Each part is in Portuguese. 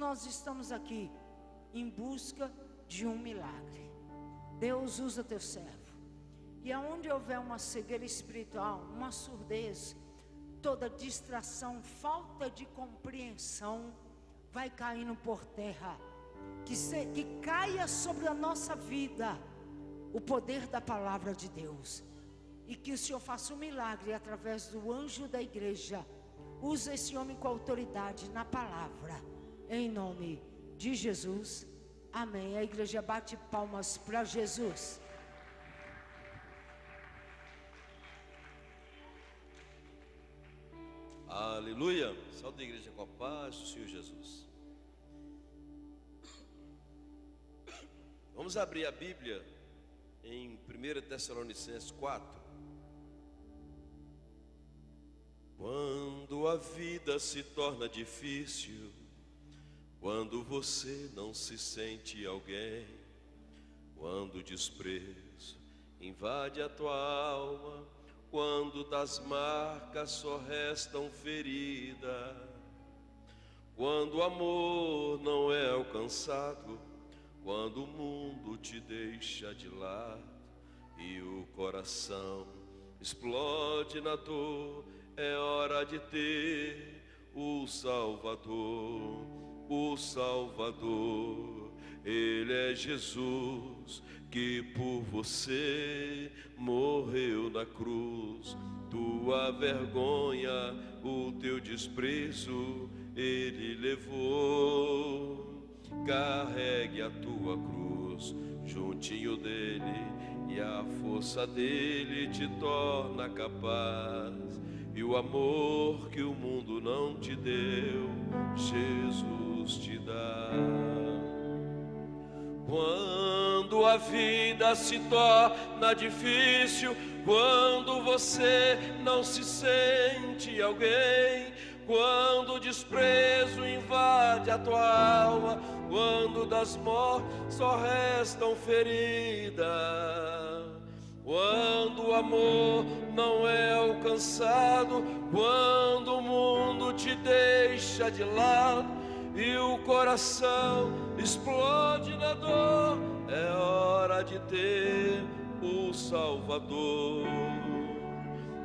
nós estamos aqui em busca de um milagre. Deus usa teu servo. E aonde houver uma cegueira espiritual, uma surdez, toda distração, falta de compreensão, vai caindo por terra. Que caia sobre a nossa vida o poder da palavra de Deus. E que o Senhor faça um milagre através do anjo da igreja. Usa esse homem com autoridade na palavra. Em nome de Jesus. Amém. A igreja bate palmas para Jesus. Aleluia. Saúde a igreja com a paz do Senhor Jesus. Vamos abrir a Bíblia em 1 Tessalonicenses 4. Quando a vida se torna difícil, quando você não se sente alguém, quando o desprezo invade a tua alma, quando das marcas só restam feridas, quando o amor não é alcançado, quando o mundo te deixa de lado e o coração explode na dor, é hora de ter o Salvador, o Salvador. Ele é Jesus que por você morreu na cruz. Tua vergonha, o teu desprezo, Ele levou. Carregue a tua cruz juntinho dele, e a força dele te torna capaz. E o amor que o mundo não te deu, Jesus te dá. Quando a vida se torna difícil, quando você não se sente alguém, quando o desprezo invade a tua alma, quando das mortes só restam feridas, quando o amor não é alcançado, quando o mundo te deixa de lado e o coração explode na dor, é hora de ter o Salvador,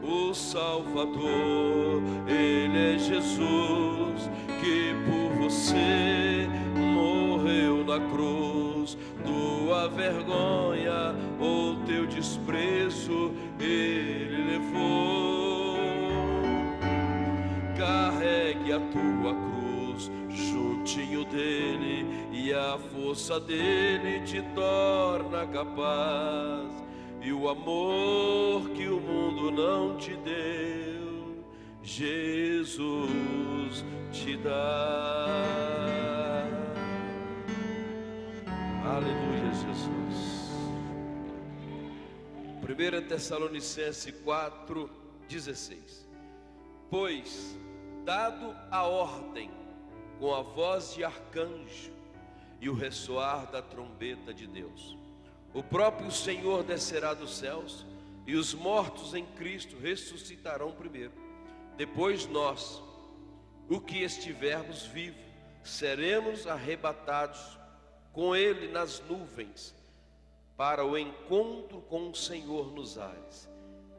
o Salvador. Ele é Jesus que por você morreu na cruz. Tua vergonha ou teu desprezo Ele levou. Carregue a tua cruz juntinho dele, e a força dele te torna capaz. E o amor que o mundo não te deu, Jesus te dá. Aleluia, Jesus. 1 Tessalonicenses 4:16. Pois, dado a ordem com a voz de arcanjo e o ressoar da trombeta de Deus, o próprio Senhor descerá dos céus, e os mortos em Cristo ressuscitarão primeiro. Depois nós, o que estivermos vivos, seremos arrebatados com Ele nas nuvens, para o encontro com o Senhor nos ares,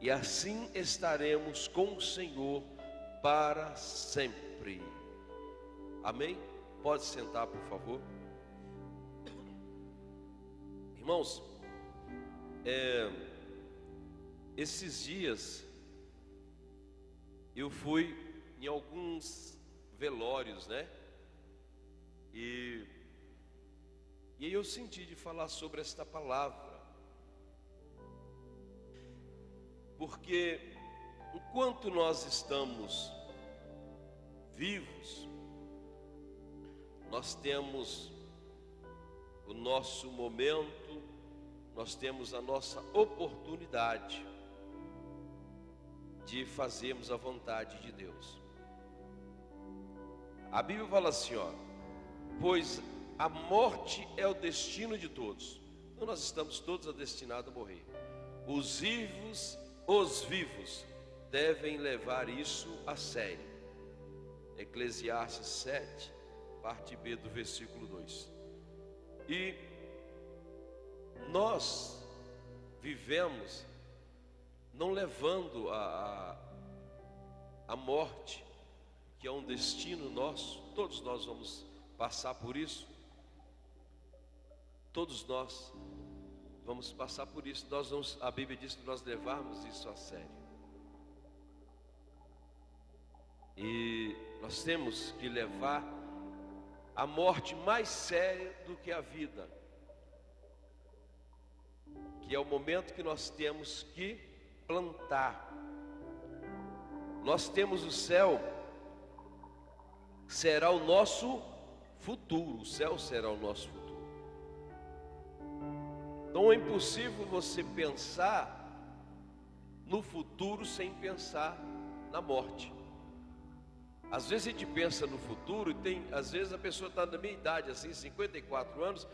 e assim estaremos com o Senhor para sempre. Amém? Pode sentar, por favor. Irmãos, esses dias eu fui em alguns velórios, né? E aí eu senti de falar sobre esta palavra, porque enquanto nós estamos vivos, nós temos o nosso momento, nós temos a nossa oportunidade de fazermos a vontade de Deus. A Bíblia fala assim, ó: pois a morte é o destino de todos. Então nós estamos todos destinados a morrer. Os vivos devem levar isso a sério. Eclesiastes parte B do versículo 2. E nós vivemos não levando a morte, que é um destino nosso. Todos nós vamos passar por isso. Todos nós vamos passar por isso. A Bíblia diz que nós levarmos isso a sério. E nós temos que levar a morte mais séria do que a vida, que é o momento que nós temos que plantar. Nós temos o céu, será o nosso futuro. O céu será o nosso futuro. Então é impossível você pensar no futuro sem pensar na morte. Às vezes a gente pensa no futuro e às vezes a pessoa está na minha idade, assim, 54 anos,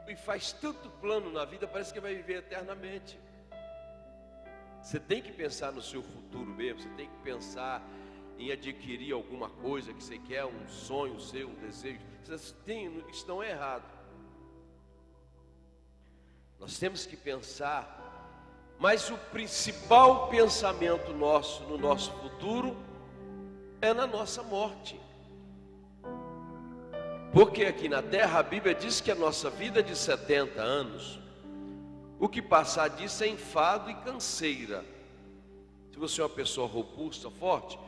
e faz tanto plano na vida, parece que vai viver eternamente. Você tem que pensar no seu futuro mesmo, você tem que pensar em adquirir alguma coisa que você quer, um sonho seu, um desejo. Isso não é errado. Nós temos que pensar, mas o principal pensamento nosso no nosso futuro é na nossa morte. Porque aqui na terra a Bíblia diz que a nossa vida é de 70 anos. O que passar disso é enfado e canseira. Se você é uma pessoa robusta, forte,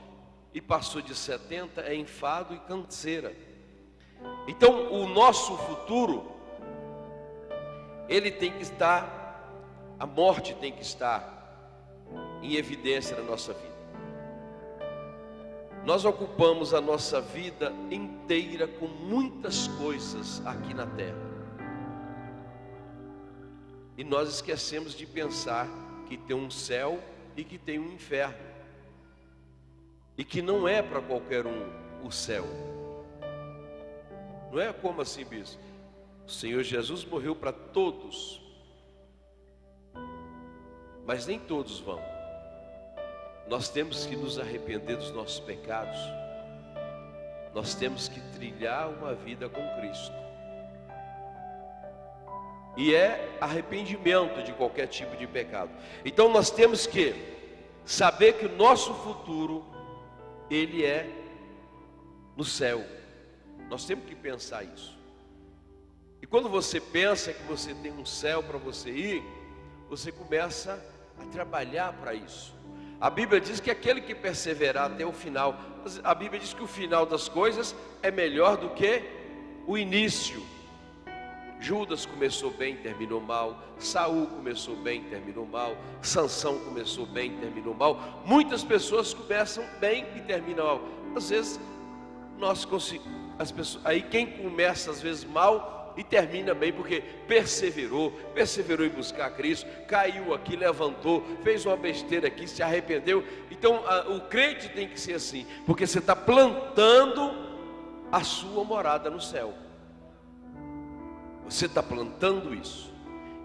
e passou de 70, é enfado e canseira. Então o nosso futuro, ele tem que estar, a morte tem que estar em evidência na nossa vida. Nós ocupamos a nossa vida inteira com muitas coisas aqui na terra. E nós esquecemos de pensar que tem um céu e que tem um inferno. E que não é para qualquer um o céu. Não é como assim, bispo? O Senhor Jesus morreu para todos. Mas nem todos vão. Nós temos que nos arrepender dos nossos pecados. Nós temos que trilhar uma vida com Cristo. E é arrependimento de qualquer tipo de pecado. Então nós temos que saber que o nosso futuro, ele é no céu. Nós temos que pensar isso. E quando você pensa que você tem um céu para você ir, você começa a trabalhar para isso. A Bíblia diz que aquele que perseverar até o final, a Bíblia diz que o final das coisas é melhor do que o início. Judas começou bem, terminou mal. Saul começou bem, terminou mal. Sansão começou bem, terminou mal. Muitas pessoas começam bem e terminam mal. Às vezes nós conseguimos, aí quem começa às vezes mal e termina bem, porque perseverou em buscar Cristo, caiu aqui, levantou, fez uma besteira aqui, se arrependeu. Então o crente tem que ser assim, porque você está plantando a sua morada no céu. Você está plantando isso,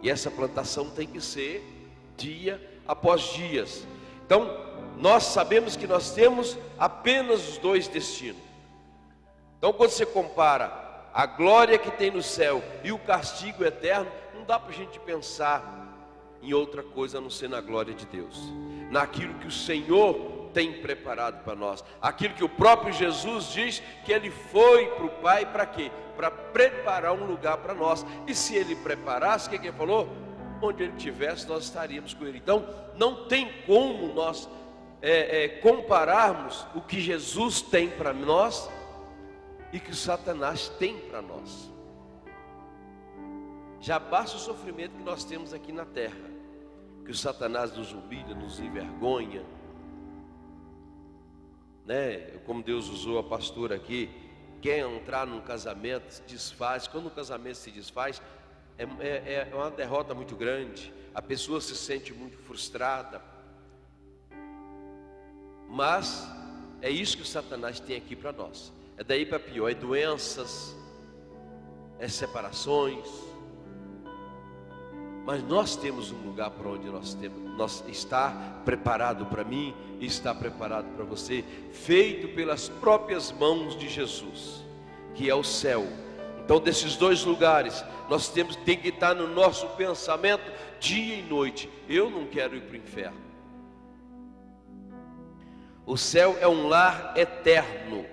e essa plantação tem que ser dia após dias. Então nós sabemos que nós temos apenas os dois destinos. Então quando você compara a glória que tem no céu e o castigo eterno, não dá para a gente pensar em outra coisa a não ser na glória de Deus, naquilo que o Senhor tem preparado para nós, aquilo que o próprio Jesus diz que Ele foi para o Pai, para quê? Para preparar um lugar para nós. E se Ele preparasse, o que Ele falou? Onde Ele estivesse, nós estaríamos com Ele. Então não tem como nós compararmos o que Jesus tem para nós e que o Satanás tem para nós. Já basta o sofrimento que nós temos aqui na terra, que o Satanás nos humilha, nos envergonha, né? Como Deus usou a pastora aqui, quer entrar num casamento, se desfaz. Quando o casamento se desfaz, é uma derrota muito grande, a pessoa se sente muito frustrada. Mas é isso que o Satanás tem aqui para nós. É daí para pior, é doenças, é separações. Mas nós temos um lugar para onde nós está preparado para mim e está preparado para você, feito pelas próprias mãos de Jesus, que é o céu. Então, desses dois lugares, nós tem que estar no nosso pensamento dia e noite. Eu não quero ir para o inferno. O céu é um lar eterno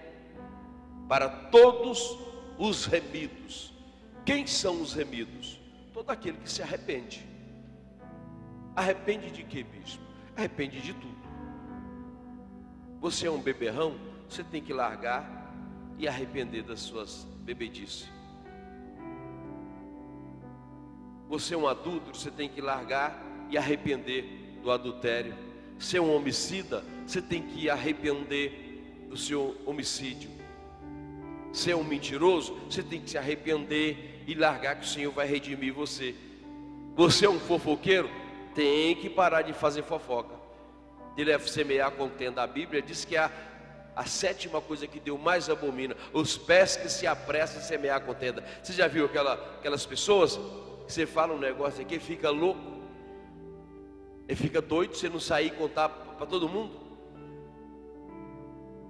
para todos os remidos. Quem são os remidos? Todo aquele que se arrepende. Arrepende de quê, bispo? Arrepende de tudo. Você é um beberrão, você tem que largar e arrepender das suas bebedices. Você é um adúltero, você tem que largar e arrepender do adultério. Você é um homicida, você tem que arrepender do seu homicídio. Você é um mentiroso, você tem que se arrepender e largar, que o Senhor vai redimir você. Você é um fofoqueiro, tem que parar de fazer fofoca. Ele deve semear contenda. A Bíblia diz que a sétima coisa que Deus mais abomina: os pés que se apressam a semear contenda. Você já viu aquelas pessoas que você fala um negócio aqui e fica louco? Ele fica doido, você não sair e contar para todo mundo?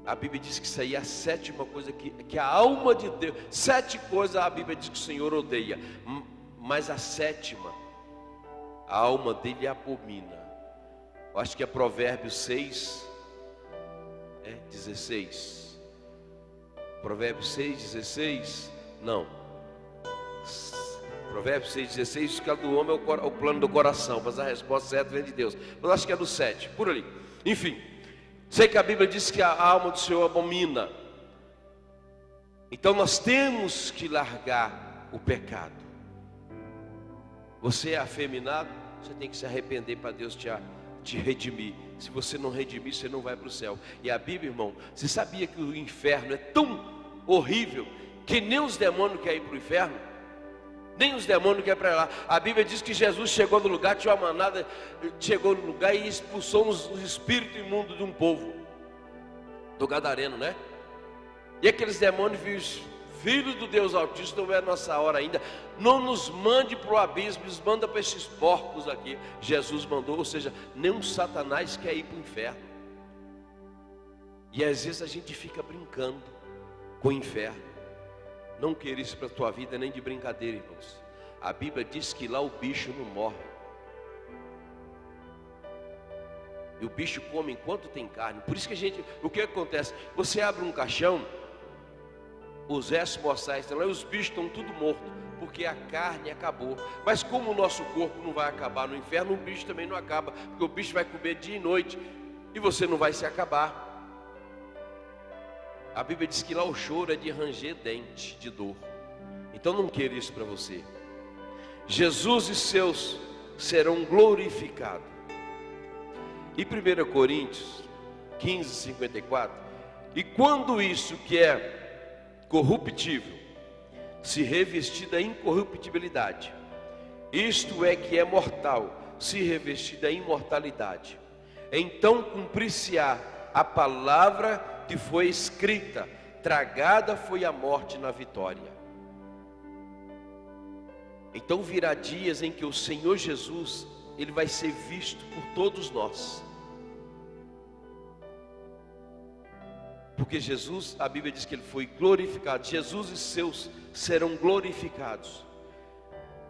A Bíblia diz que isso aí é a sétima coisa que a alma de Deus. 7 coisas a Bíblia diz que o Senhor odeia, mas a sétima, a alma dele abomina. Eu acho que é Provérbios 6, 16. Provérbios 6, 16. Não. Provérbios 6, 16 diz que a do homem é o plano do coração, mas a resposta certa vem de Deus. Mas acho que é do 7, por ali. Enfim, sei que a Bíblia diz que a alma do Senhor abomina. Então nós temos que largar o pecado. Você é afeminado, você tem que se arrepender para Deus te redimir. Se você não redimir, você não vai para o céu. E a Bíblia, irmão, você sabia que o inferno é tão horrível que nem os demônios querem ir para o inferno? Nem os demônios querem ir para lá. A Bíblia diz que Jesus chegou no lugar, tinha uma manada, chegou no lugar e expulsou os espíritos imundos de um povo, do gadareno, né? E aqueles demônios viram: Filho do Deus Altíssimo, não é a nossa hora ainda, não nos mande para o abismo, nos manda para esses porcos aqui. Jesus mandou, ou seja, nem um Satanás quer ir para o inferno. E às vezes a gente fica brincando com o inferno. Não queira isso para a tua vida, nem de brincadeira, irmãos. A Bíblia diz que lá o bicho não morre. E o bicho come enquanto tem carne. Por isso que o que acontece? Você abre um caixão, os restos mortais estão lá e os bichos estão tudo mortos, porque a carne acabou. Mas como o nosso corpo não vai acabar no inferno, o bicho também não acaba, porque o bicho vai comer dia e noite, e você não vai se acabar. A Bíblia diz que lá o choro é de ranger dente, de dor. Então não queira isso para você. Jesus e seus serão glorificados. E 1 Coríntios 15, 54. E quando isso que é corruptível se revestir da incorruptibilidade, isto é que é mortal, se revestir da imortalidade, então cumprir-se-á a palavra que foi escrita: tragada foi a morte na vitória. Então virá dias em que o Senhor Jesus, Ele vai ser visto por todos nós. Porque Jesus, a Bíblia diz que Ele foi glorificado. Jesus e seus serão glorificados.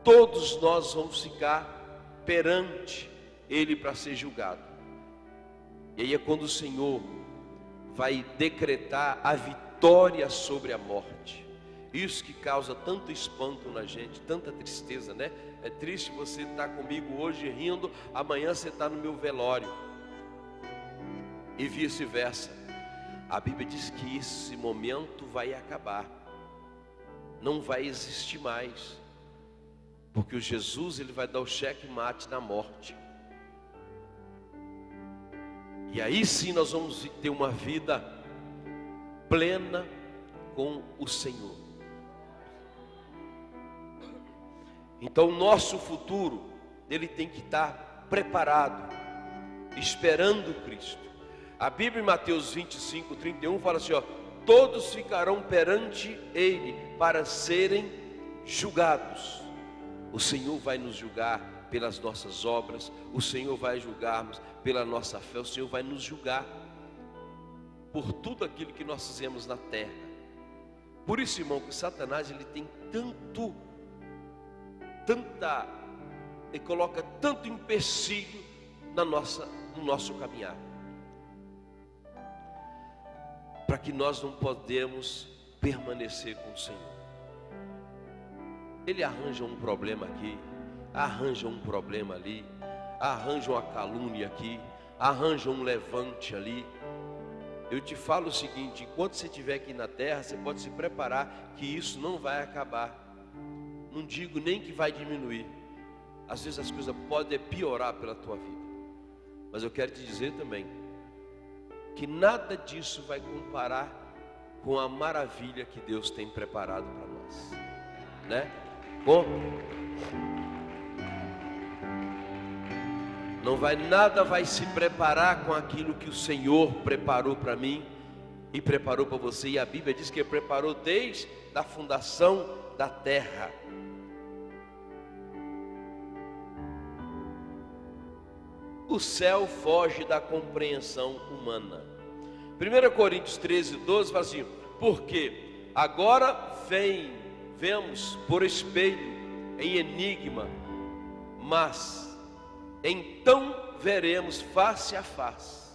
Todos nós vamos ficar perante Ele para ser julgado. E aí é quando o Senhor vai decretar a vitória sobre a morte. Isso que causa tanto espanto na gente, tanta tristeza, né? É triste você estar comigo hoje rindo, amanhã você está no meu velório, e vice-versa. A Bíblia diz que esse momento vai acabar, não vai existir mais, porque o Jesus, Ele vai dar o checkmate na morte. E aí sim nós vamos ter uma vida plena com o Senhor. Então o nosso futuro, ele tem que estar preparado, esperando Cristo. A Bíblia em Mateus 25, 31 fala assim, todos ficarão perante Ele para serem julgados. O Senhor vai nos julgar pelas nossas obras, o Senhor vai julgar-nos pela nossa fé, o Senhor vai nos julgar por tudo aquilo que nós fizemos na terra, Por isso, irmão, que Satanás ele tem ele coloca tanto empecilho no nosso caminhar, para que nós não podemos permanecer com o Senhor. Ele arranja um problema aqui, arranja um problema ali, arranja uma calúnia aqui, arranja um levante ali. Eu te falo o seguinte: enquanto você estiver aqui na terra, você pode se preparar que isso não vai acabar. Não digo nem que vai diminuir. Às vezes as coisas podem piorar pela tua vida. Mas eu quero te dizer também que nada disso vai comparar com a maravilha que Deus tem preparado para nós, né? Bom, nada vai se preparar com aquilo que o Senhor preparou para mim e preparou para você. E a Bíblia diz que Ele preparou desde a fundação da terra. O céu foge da compreensão humana. 1 Coríntios 13, 12 fala assim: porque agora vemos por espelho, em enigma, mas então veremos face a face.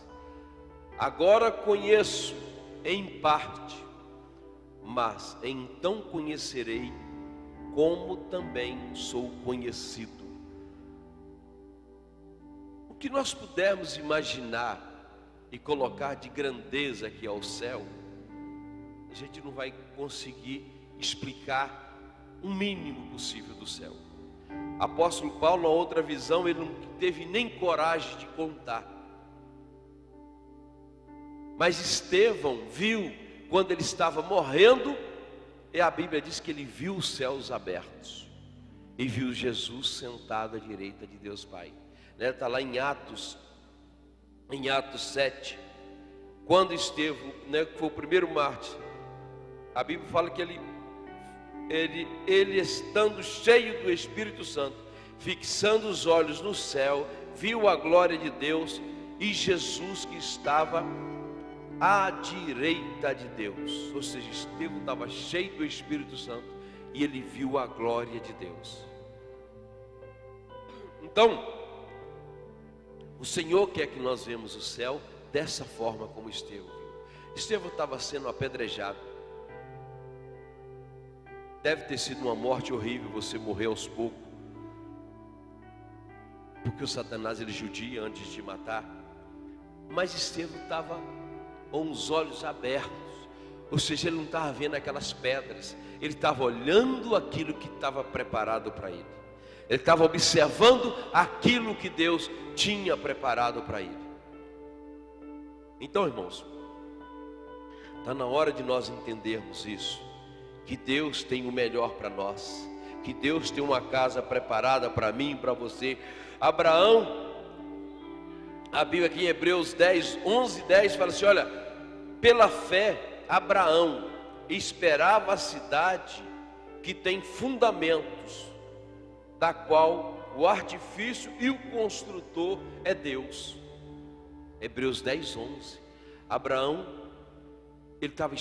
Agora conheço em parte, mas então conhecerei como também sou conhecido. O que nós pudermos imaginar e colocar de grandeza aqui ao céu, a gente não vai conseguir explicar o mínimo possível do céu. Apóstolo Paulo, na outra visão, ele não teve nem coragem de contar. Mas Estevão viu, quando ele estava morrendo, e a Bíblia diz que ele viu os céus abertos e viu Jesus sentado à direita de Deus Pai. Está lá em Atos 7, quando Estevão, que foi o primeiro mártir, a Bíblia fala que ele estando cheio do Espírito Santo, fixando os olhos no céu, viu a glória de Deus e Jesus que estava à direita de Deus. Ou seja, Estevão estava cheio do Espírito Santo e ele viu a glória de Deus. Então, o Senhor quer que nós vemos o céu dessa forma como Estevão viu. Estevão estava sendo apedrejado. Deve ter sido uma morte horrível, você morrer aos poucos, porque o Satanás ele judia antes de matar. Mas Estevão estava com os olhos abertos, ou seja, ele não estava vendo aquelas pedras, ele estava olhando aquilo que estava preparado para ele. Ele estava observando aquilo que Deus tinha preparado para ele. Então, irmãos, está na hora de nós entendermos isso, que Deus tem o melhor para nós, que Deus tem uma casa preparada para mim e para você. Abraão, a Bíblia aqui em Hebreus 11:10 fala assim: olha, pela fé Abraão esperava a cidade que tem fundamentos, da qual o artifício e o construtor é Deus. Hebreus 10:11. Abraão, ele estava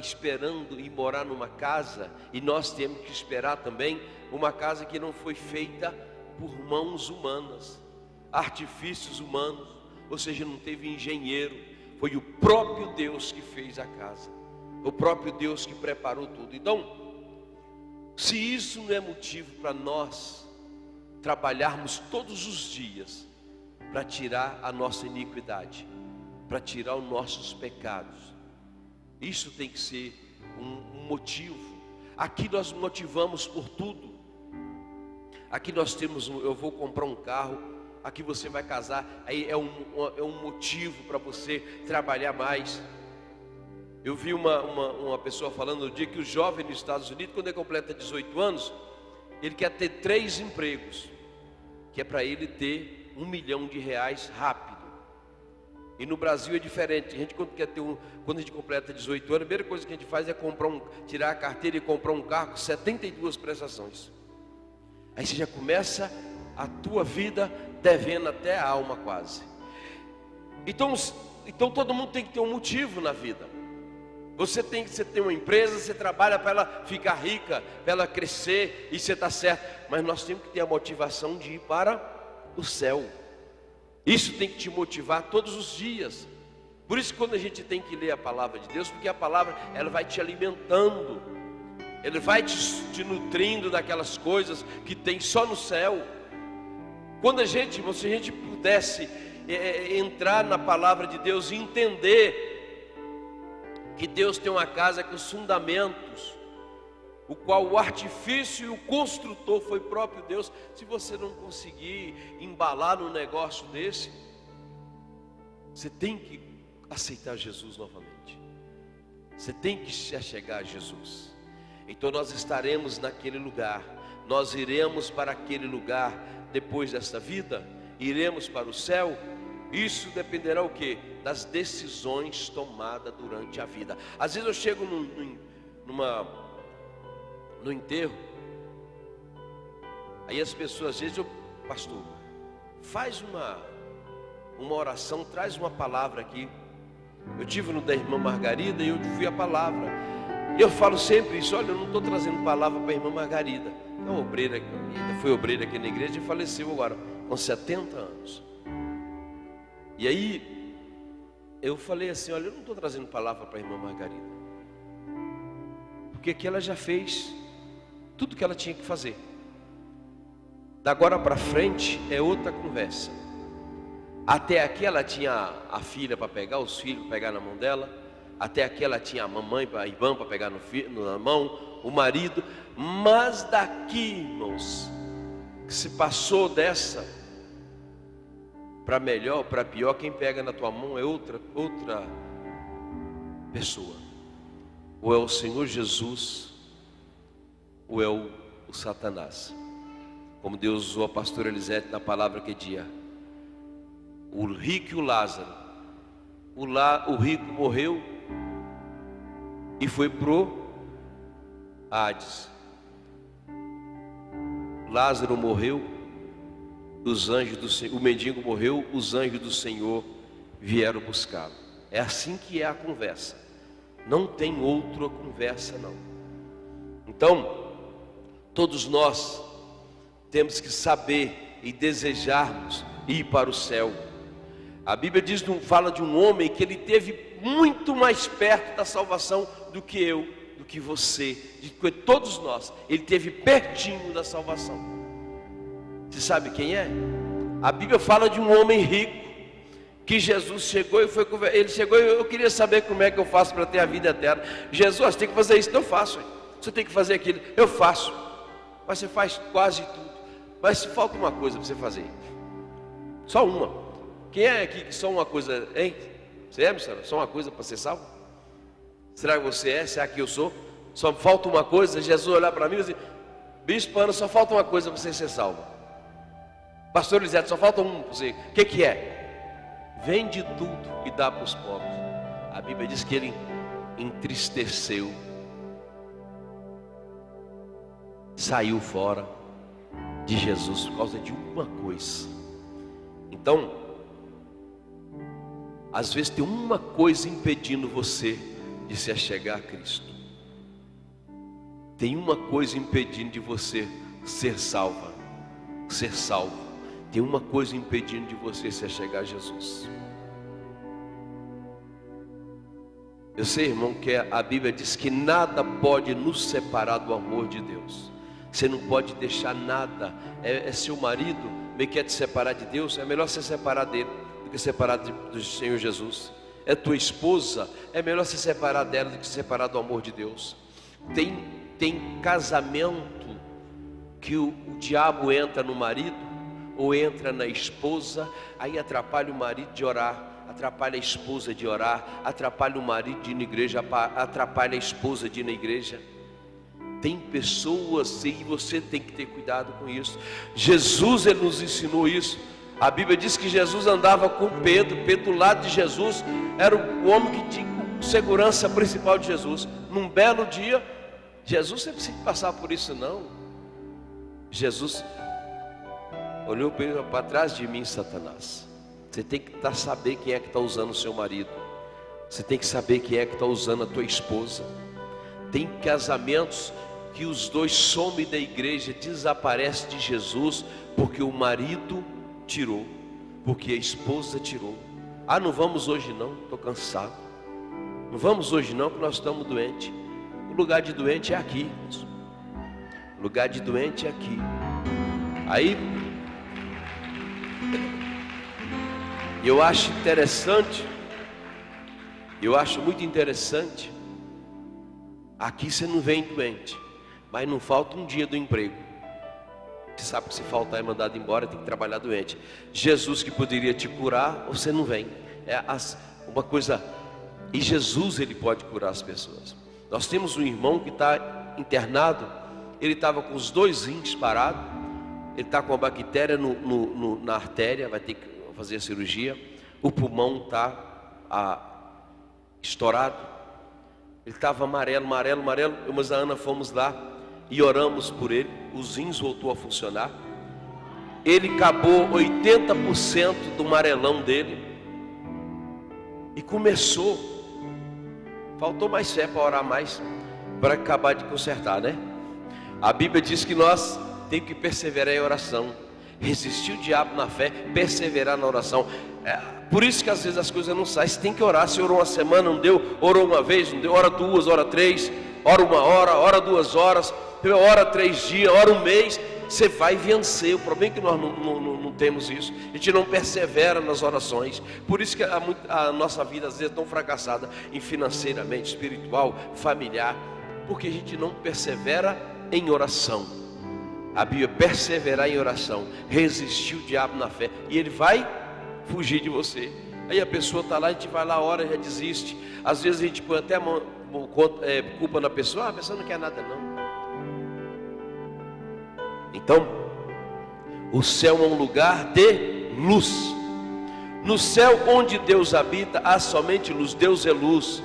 esperando ir morar numa casa, e nós temos que esperar também uma casa que não foi feita por mãos humanas, artifícios humanos, ou seja, não teve engenheiro, foi o próprio Deus que fez a casa, o próprio Deus que preparou tudo. Então, se isso não é motivo para nós trabalharmos todos os dias para tirar a nossa iniquidade, para tirar os nossos pecados, isso tem que ser um motivo. Aqui nós motivamos por tudo. Aqui nós temos, eu vou comprar um carro, aqui você vai casar, aí é um motivo para você trabalhar mais. Eu vi uma pessoa falando no dia que o jovem nos Estados Unidos, quando ele completa 18 anos, ele quer ter 3 empregos, que é para ele ter R$1 milhão rápido. E no Brasil é diferente. A gente, quando a gente completa 18 anos, a primeira coisa que a gente faz é tirar a carteira e comprar um carro com 72 prestações. Aí você já começa a tua vida devendo até a alma quase. Então todo mundo tem que ter um motivo na vida. Você tem uma empresa, você trabalha para ela ficar rica, para ela crescer, e você está certo. Mas nós temos que ter a motivação de ir para o céu. Isso tem que te motivar todos os dias. Por isso, quando a gente tem que ler a palavra de Deus, porque a palavra, ela vai te alimentando, ela vai te nutrindo daquelas coisas que tem só no céu. Quando se a gente pudesse entrar na palavra de Deus e entender que Deus tem uma casa com os fundamentos, o qual o artifício e o construtor foi próprio Deus. Se você não conseguir embalar num negócio desse, você tem que aceitar Jesus novamente. Você tem que se achegar a Jesus. Então nós estaremos naquele lugar. Nós iremos para aquele lugar depois desta vida. Iremos para o céu. Isso dependerá o quê? Das decisões tomadas durante a vida. Às vezes eu chego no enterro, aí as pessoas, às vezes pastor, faz uma oração, traz uma palavra aqui. Eu tive no da irmã Margarida e eu fui a palavra. Eu falo sempre isso: olha, eu não estou trazendo palavra para a irmã Margarida. É uma obreira, foi obreira aqui na igreja e faleceu agora, com 70 anos. E aí, eu falei assim: olha, eu não estou trazendo palavra para a irmã Margarida, porque aqui ela já fez tudo que ela tinha que fazer. Da agora para frente é outra conversa. Até aqui ela tinha a filha para pegar, os filhos para pegar na mão dela. Até aqui ela tinha a mamãe, a irmã para pegar na mão, o marido. Mas daqui, irmãos, que se passou dessa para melhor, para pior, quem pega na tua mão é outra pessoa. Ou é o Senhor Jesus, ou é o Satanás. Como Deus usou a pastora Elisete na palavra que dia. O rico e o Lázaro. O rico morreu e foi pro Hades. Lázaro morreu, os anjos do Senhor, o mendigo morreu, os anjos do Senhor vieram buscá-lo. É assim que é a conversa. Não tem outra conversa não. Então, todos nós temos que saber e desejarmos ir para o céu. A Bíblia fala de um homem que ele teve muito mais perto da salvação do que eu, do que você, de que todos nós. Ele teve pertinho da salvação. Você sabe quem é? A Bíblia fala de um homem rico que Jesus chegou e foi conversar. Ele chegou e eu queria saber como é que eu faço para ter a vida eterna. Jesus, você tem que fazer isso. Então eu faço. Você tem que fazer aquilo. Eu faço. Mas você faz quase tudo. Mas falta uma coisa para você fazer. Só uma. Quem é aqui que só uma coisa, hein? Você é, missionário? Só uma coisa para ser salvo? Será que você é? Será que eu sou? Só falta uma coisa? Jesus olhar para mim e dizer: bispo Ana, só falta uma coisa para você ser salvo. Pastor Elisete, só falta um para você. O que é? Vende tudo e dá para os pobres. A Bíblia diz que ele entristeceu, saiu fora de Jesus por causa de uma coisa. Então, às vezes tem uma coisa impedindo você de se achegar a Cristo. Tem uma coisa impedindo de você ser salvo. Tem uma coisa impedindo de você se achegar a Jesus. Eu sei, irmão, que a Bíblia diz que nada pode nos separar do amor de Deus. Você não pode deixar nada. É seu marido que quer te separar de Deus, é melhor se separar dele do que separar do Senhor Jesus. É tua esposa, é melhor se separar dela do que se separar do amor de Deus. Tem casamento que o diabo entra no marido ou entra na esposa, aí atrapalha o marido de orar, atrapalha a esposa de orar, atrapalha o marido de ir na igreja, atrapalha a esposa de ir na igreja. Tem pessoas, e você tem que ter cuidado com isso. Jesus, ele nos ensinou isso. A Bíblia diz que Jesus andava com Pedro do lado de Jesus, era o homem que tinha segurança principal de Jesus. Num belo dia, Jesus, você precisa passar por isso não. Jesus olhou para trás de mim, Satanás. Você tem que saber quem é que está usando o seu marido. Você tem que saber quem é que está usando a tua esposa. Tem casamentos que os dois somem da igreja, desaparecem de Jesus, porque o marido tirou, porque a esposa tirou. Ah, não vamos hoje não, estou cansado. Não vamos hoje não, que nós estamos doentes. O lugar de doente é aqui. O lugar de doente é aqui. Aí, eu acho interessante, eu acho muito interessante. Aqui você não vem doente, mas não falta um dia do emprego. Você sabe que se faltar é mandado embora, tem que trabalhar doente. Jesus que poderia te curar, você não vem. Uma coisa. E Jesus, ele pode curar as pessoas. Nós temos um irmão que está internado. Ele estava com os 2 rins parados. Ele está com a bactéria na artéria, vai ter que fazer a cirurgia. O pulmão está estourado. Ele estava amarelo. Eu, mas a Ana fomos lá e oramos por ele. Os rins voltou a funcionar. Ele acabou 80% do amarelão dele. E começou. Faltou mais fé para orar mais, para acabar de consertar, né? A Bíblia diz que nós temos que perseverar em oração, resistir o diabo na fé, perseverar na oração. Por isso que às vezes as coisas não saem. Você tem que orar. Se orou uma semana, não deu, orou uma vez, não deu, ora 2, ora 3, ora 1 hora, ora 2 horas, ora 3 dias, ora 1 mês. Você vai vencer. O problema é que nós não temos isso. A gente não persevera nas orações. Por isso que a nossa vida às vezes é tão fracassada, em financeiramente, espiritual, familiar, porque a gente não persevera em oração. A Bíblia perseverar em oração, resistir o diabo na fé, e ele vai fugir de você. Aí a pessoa está lá, a gente vai lá, ora, já desiste. Às vezes a gente põe até culpa na pessoa. A pessoa não quer nada não. Então, o céu é um lugar de luz. No céu onde Deus habita, há somente luz. Deus é luz,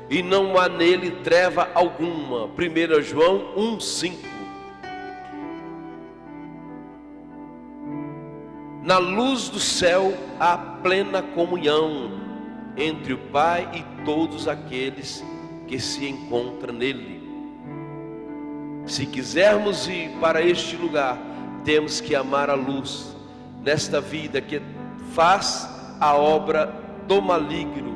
e não há nele treva alguma. 1 João 1,5. Na luz do céu há plena comunhão entre o Pai e todos aqueles que se encontram nele. Se quisermos ir para este lugar, temos que amar a luz nesta vida que faz a obra do maligno.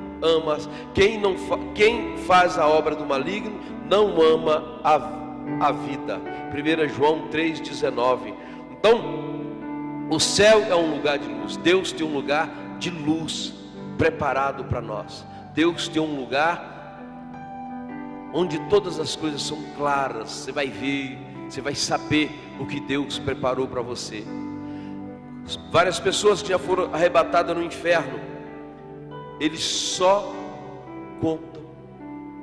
Quem faz a obra do maligno não ama a vida. 1 João 3,19. Então, o céu é um lugar de luz. Deus tem um lugar de luz preparado para nós. Deus tem um lugar onde todas as coisas são claras. Você vai ver, você vai saber o que Deus preparou para você. Várias pessoas que já foram arrebatadas no inferno, eles só contam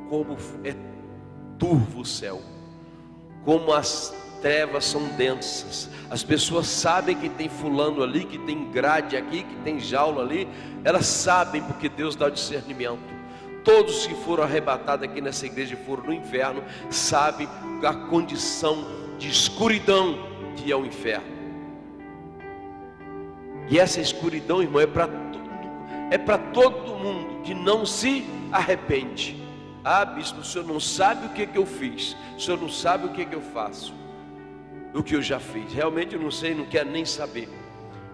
como é turvo o céu, como as trevas são densas. As pessoas sabem que tem fulano ali, que tem grade aqui, que tem jaula ali. Elas sabem, porque Deus dá o discernimento. Todos que foram arrebatados aqui nessa igreja e foram no inferno, sabem a condição de escuridão que é o inferno. E essa escuridão, irmão, é para todo mundo que não se arrepende. Ah, bispo, o senhor não sabe o que eu fiz, o senhor não sabe o que eu faço, o que eu já fiz. Realmente eu não sei, não quero nem saber.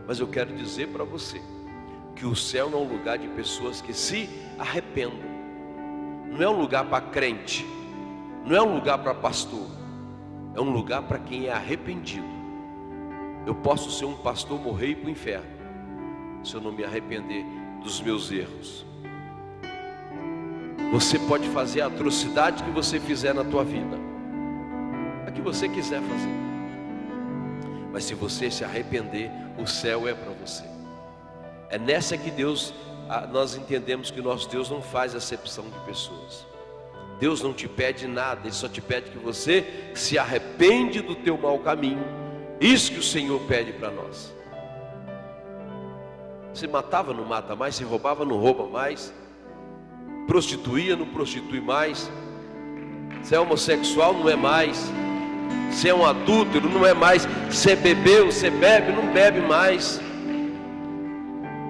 Mas eu quero dizer para você que o céu não é um lugar de pessoas que se arrependam. Não é um lugar para crente, não é um lugar para pastor, é um lugar para quem é arrependido. Eu posso ser um pastor, morrer e ir para o inferno, se eu não me arrepender dos meus erros. Você pode fazer a atrocidade que você fizer na tua vida, a que você quiser fazer, mas se você se arrepender, o céu é para você. É nessa que nós entendemos que nosso Deus não faz acepção de pessoas. Deus não te pede nada, Ele só te pede que você se arrepende do teu mau caminho. Isso que o Senhor pede para nós. Você matava, não mata mais. Você roubava, não rouba mais. Prostituía, não prostitui mais. Você é homossexual, não é mais. Você é um adúltero, não é mais. Você bebeu, você bebe, não bebe mais.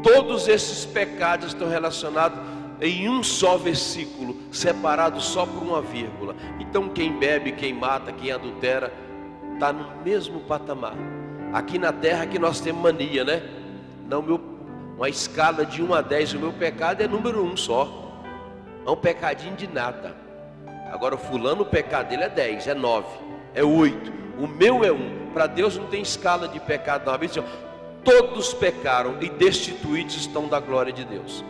Todos esses pecados estão relacionados em um só versículo, separado só por uma vírgula. Então quem bebe, quem mata, quem adultera, está no mesmo patamar. Aqui na terra que nós temos mania, né? Não, uma escala de 1 a 10, o meu pecado é número 1 só. É um pecadinho de nada. Agora o fulano, o pecado dele é 10, é 9, é 8. O meu é 1. Para Deus não tem escala de pecado não. A Bíblia diz, todos pecaram e destituídos estão da glória de Deus.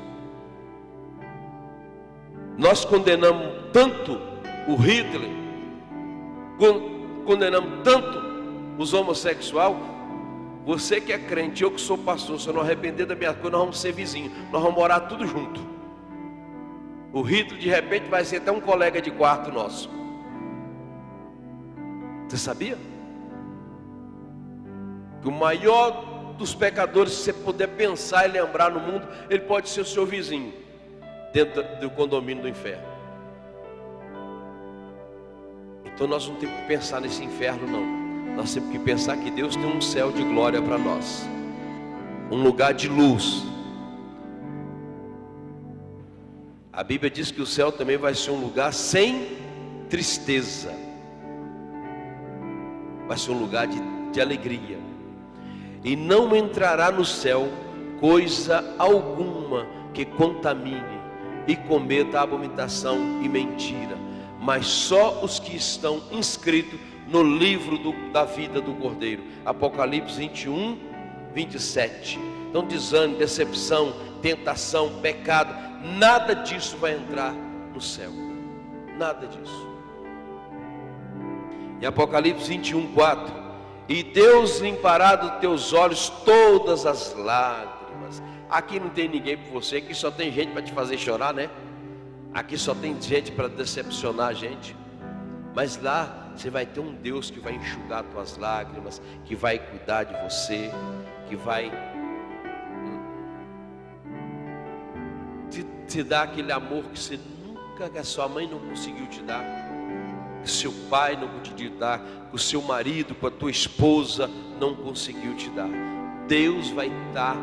Nós condenamos tanto o Hitler, condenamos tanto os homossexuais. Você que é crente, eu que sou pastor, se eu não arrepender da minha coisa, nós vamos ser vizinhos, nós vamos morar tudo junto. O Hitler de repente vai ser até um colega de quarto nosso. Você sabia? Que o maior dos pecadores, se você puder pensar e lembrar no mundo, ele pode ser o seu vizinho, dentro do condomínio do inferno. Então nós não temos que pensar nesse inferno não. Nós temos que pensar que Deus tem um céu de glória para nós, um lugar de luz. A Bíblia diz que o céu também vai ser um lugar sem tristeza, vai ser um lugar de alegria. E não entrará no céu coisa alguma que contamine e cometa abominação e mentira, mas só os que estão inscritos no livro da vida do Cordeiro. Apocalipse 21, 27. Então desânimo, decepção, tentação, pecado, nada disso vai entrar no céu. Nada disso. Em Apocalipse 21, 4. E Deus limpará dos teus olhos todas as lágrimas. Aqui não tem ninguém por você, aqui só tem gente para te fazer chorar, né? Aqui só tem gente para decepcionar a gente. Mas lá você vai ter um Deus que vai enxugar tuas lágrimas, que vai cuidar de você, que vai te dar aquele amor que que a sua mãe não conseguiu te dar, que seu pai não conseguiu te dar, que o seu marido, com a tua esposa não conseguiu te dar. Deus vai estar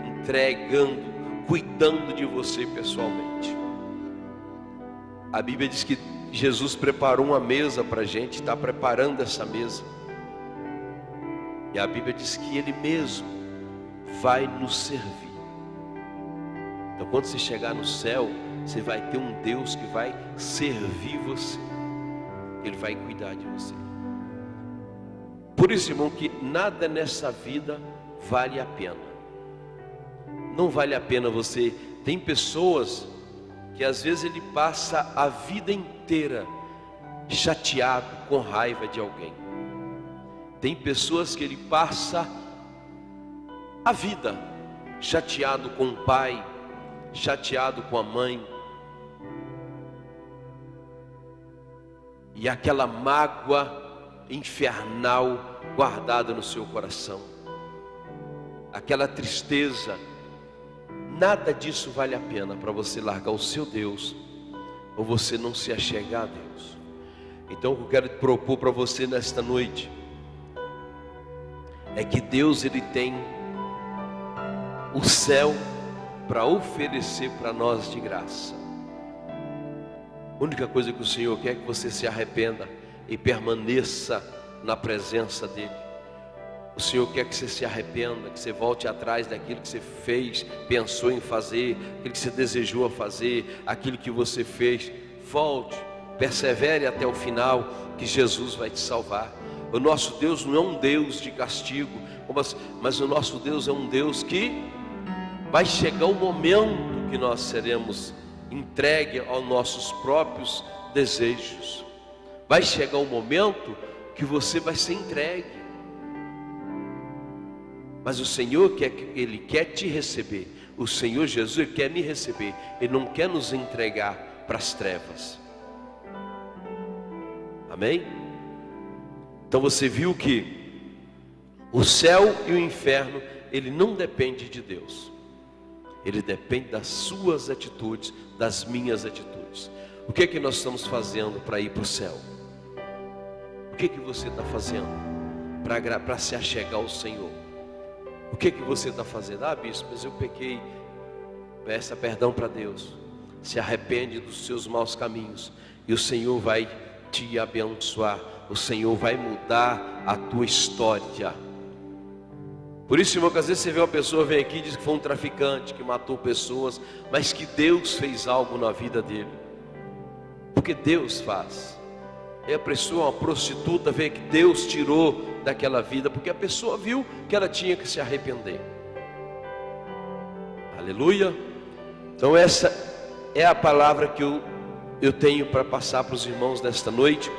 entregando, cuidando de você pessoalmente. A Bíblia diz que Jesus preparou uma mesa para a gente, está preparando essa mesa. E a Bíblia diz que Ele mesmo vai nos servir. Então quando você chegar no céu, você vai ter um Deus que vai servir você. Ele vai cuidar de você. Por isso, irmão, que nada nessa vida vale a pena. Não vale a pena você. Tem pessoas que às vezes ele passa a vida inteira chateado, com raiva de alguém. Tem pessoas que ele passa a vida chateado com o pai, chateado com a mãe, e aquela mágoa infernal guardada no seu coração, aquela tristeza. Nada disso vale a pena para você largar o seu Deus, ou você não se achegar a Deus. Então o que eu quero propor para você nesta noite é que Deus, Ele tem o céu para oferecer para nós de graça. A única coisa que o Senhor quer é que você se arrependa e permaneça na presença dEle. O Senhor quer que você se arrependa, que você volte atrás daquilo que você fez, pensou em fazer, aquilo que você desejou fazer, aquilo que você fez. Volte, persevere até o final, que Jesus vai te salvar. O nosso Deus não é um Deus de castigo, mas o nosso Deus é um Deus que vai chegar o momento que nós seremos entregues aos nossos próprios desejos. Vai chegar o momento que você vai ser entregue. Mas o Senhor Ele quer te receber. O Senhor Jesus, Ele quer me receber. Ele não quer nos entregar para as trevas. Amém? Então você viu que o céu e o inferno, ele não depende de Deus. Ele depende das suas atitudes, das minhas atitudes. O que é que nós estamos fazendo para ir para o céu? O que é que você está fazendo para se achegar ao Senhor? O que é que você está fazendo? Ah, bispo, mas eu pequei. Peça perdão para Deus. se arrepende dos seus maus caminhos e o Senhor vai te abençoar, o Senhor vai mudar a tua história. Por isso, irmão, que às vezes você vê uma pessoa, vem aqui e diz que foi um traficante, que matou pessoas, mas que Deus fez algo na vida dele, porque Deus faz. E a pessoa, uma prostituta, vê que Deus tirou daquela vida, porque a pessoa viu que ela tinha que se arrepender. Aleluia. Então essa é a palavra que eu tenho para passar para os irmãos nesta noite.